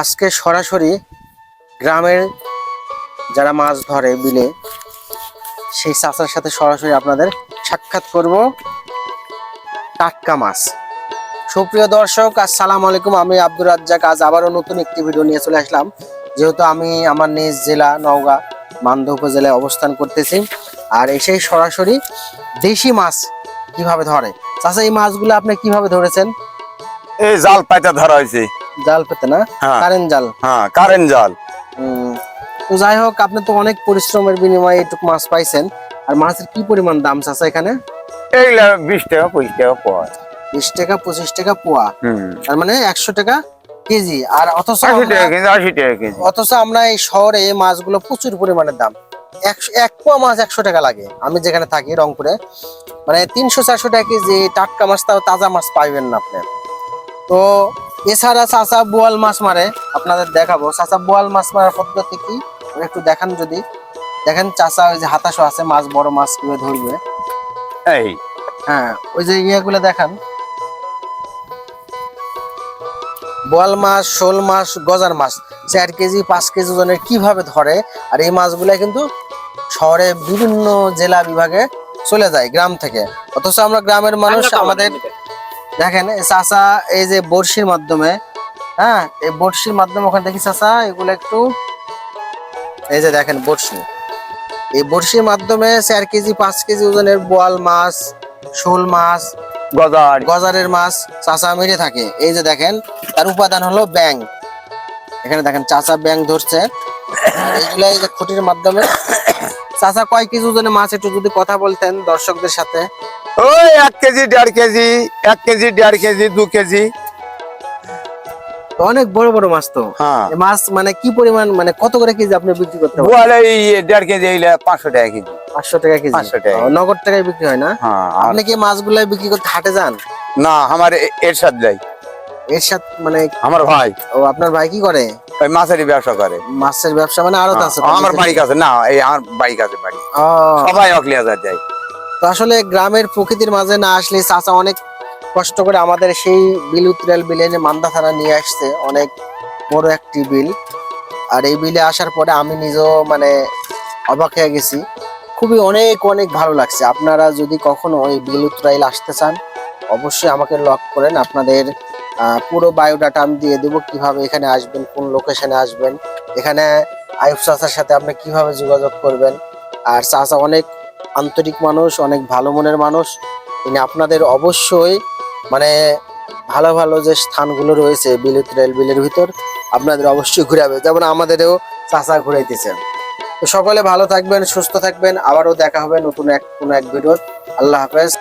আজকে সরাসরি গ্রামের যারা মাছ ধরে বিলে সেই চাচার সাথে সরাসরি আপনাদের সাক্ষাৎ করব টাটকা মাছ। সুপ্রিয় দর্শক, আসসালামু আলাইকুম। আমি আব্দুর রাজ্জাক আজ আবারও নতুন একটি ভিডিও নিয়ে চলে আসলাম। যেহেতু আমি আমার নিজ জেলা নওগাঁ মান্দা উপজেলায় অবস্থান করতেছি, আর এসেই সরাসরি দেশি মাছ কিভাবে ধরে। চাচা, এই মাছগুলো আপনি কিভাবে ধরেছেন? এই জাল পাইতে ধরা হয়েছে। জাল পেতে না? কারেন্ট জাল? হ্যাঁ, কারেন্ট জাল। তো যাই হোক, আপনি তো অনেক পরিশ্রমের বিনিময়ে এটুকু মাছ পাইছেন। আর মাছের কি পরিমাণ দাম চাচা এখানে? এইগুলা 20 টাকা 25 টাকা পোয়া। 20 টাকা 25 টাকা পোয়া, তার মানে 100 টাকা কেজি। আর অথচ 80 টাকা কেজি, 80 টাকা কেজি। অথচ আমরা এই শহরে এই মাছগুলো প্রচুর পরিমাণের দাম। এক পোয়া মাছ 100 টাকা লাগে। আমি যেখানে থাকি রংপুরে, মানে 300-400 টাকা কেজি টাটকা মাছ, তাও তাজা মাছ পাইবেন না আপনি। তো এছাড়া চাচা বোয়াল মাছ মারে, আপনাদের দেখাবো। চাচা বোয়াল মাছ মারার পদ্ধতি কি একটু দেখান যদি। দেখেন চাচা ওই যে হাতাশো আছে, মাছ বড় মাছ কিভাবে ধরবে। এই হ্যাঁ, ওই যে ইয়েগুলো দেখান। বোয়াল মাছ, শোল মাছ, গজার মাছ 4 কেজি 5 কেজি ওজনের কিভাবে ধরে। আর এই মাছগুলা কিন্তু শহরে বিভিন্ন জেলা বিভাগে চলে যায় গ্রাম থেকে, অথচ আমরা গ্রামের মানুষ। আমাদের দেখেন চাচা এই যে বড়শির মাধ্যমে, হ্যাঁ এই বড়শির মাধ্যমে ওখানে দেখি চাচা এগুলো একটু, এই যে দেখেন বড়শি, এই বড়শির মাধ্যমে 4 কেজি 5 কেজি ওজনের বোয়াল মাছ, শোল মাছ, গজারের মাছ চাচা মেরে থাকে। এই যে দেখেন তার উপাদান হলো ব্যাং। এখানে দেখেন চাচা ব্যাং ধরছে। এইগুলা এই যে খুঁটির মাধ্যমে। চাচা কয় কেজি ওজনের মাছ একটু যদি কথা বলতেন দর্শকদের সাথে। ওই 1 KG 1.5 KG, 1 KG 1.5 KG, 2 KG. অনেক বড় বড় মাছ তো। হ্যাঁ, মাছ মানে কি পরিমাণ, মানে কত করে কেজি আপনি বিক্রি করতে পারেন? বোয়াল এই 1.5 কেজি এইলা 500 টাকা কেজি। 500 টাকা কেজি? 500 টাকা। নগদ টাকায় বিক্রি হয় না? হ্যাঁ। আপনি কি মাছগুলা বিক্রি করতে হাটে যান? না, আমার এর সাথে যাই। এর সাথে মানে আমার ভাই। ও, আপনার ভাই কি করে? ওই মাছেরই ব্যবসা করে। মাছের ব্যবসা, মানে আড়ত আছে? আমার বাড়ি কাছে না, এই আমার বাড়ি কাছে বাড়ি। ও, সবাই অকলিয়া যায়। তো আসলে গ্রামের প্রকৃতির মাঝে না আসলে চাচা অনেক কষ্ট করে আমাদের সেই বিলুত্রাল বিলে মান্দা থানা নিয়ে আসছে। অনেক বড় একটি বিল। আর এই বিলে আসার পরে আমি নিজেও মানে অবাক হয়ে গেছি। খুবই অনেক অনেক ভালো লাগছে। আপনারা যদি কখনো ওই বিলুত্রাইল আসতে চান, অবশ্যই আমাকে লক করেন। আপনাদের পুরো বায়োডাটা আমি দিয়ে দেবো, কিভাবে এখানে আসবেন, কোন লোকেশনে আসবেন, এখানে আয়ুব চাচার সাথে আপনি কিভাবে যোগাযোগ করবেন। আর চাচা অনেক আন্তরিক মানুষ, অনেক ভালো মনের মানুষ। তিনি আপনাদের অবশ্যই মানে ভালো ভালো যে স্থানগুলো রয়েছে বিলুত্রাইল বিলের ভিতর, আপনাদের অবশ্যই ঘুরাবে, যেমন আমাদেরও চাচা ঘুরাইতেছেন। তো সকলে ভালো থাকবেন, সুস্থ থাকবেন। আবারও দেখা হবে নতুন কোনো এক ভিডিও। আল্লাহ হাফেজ।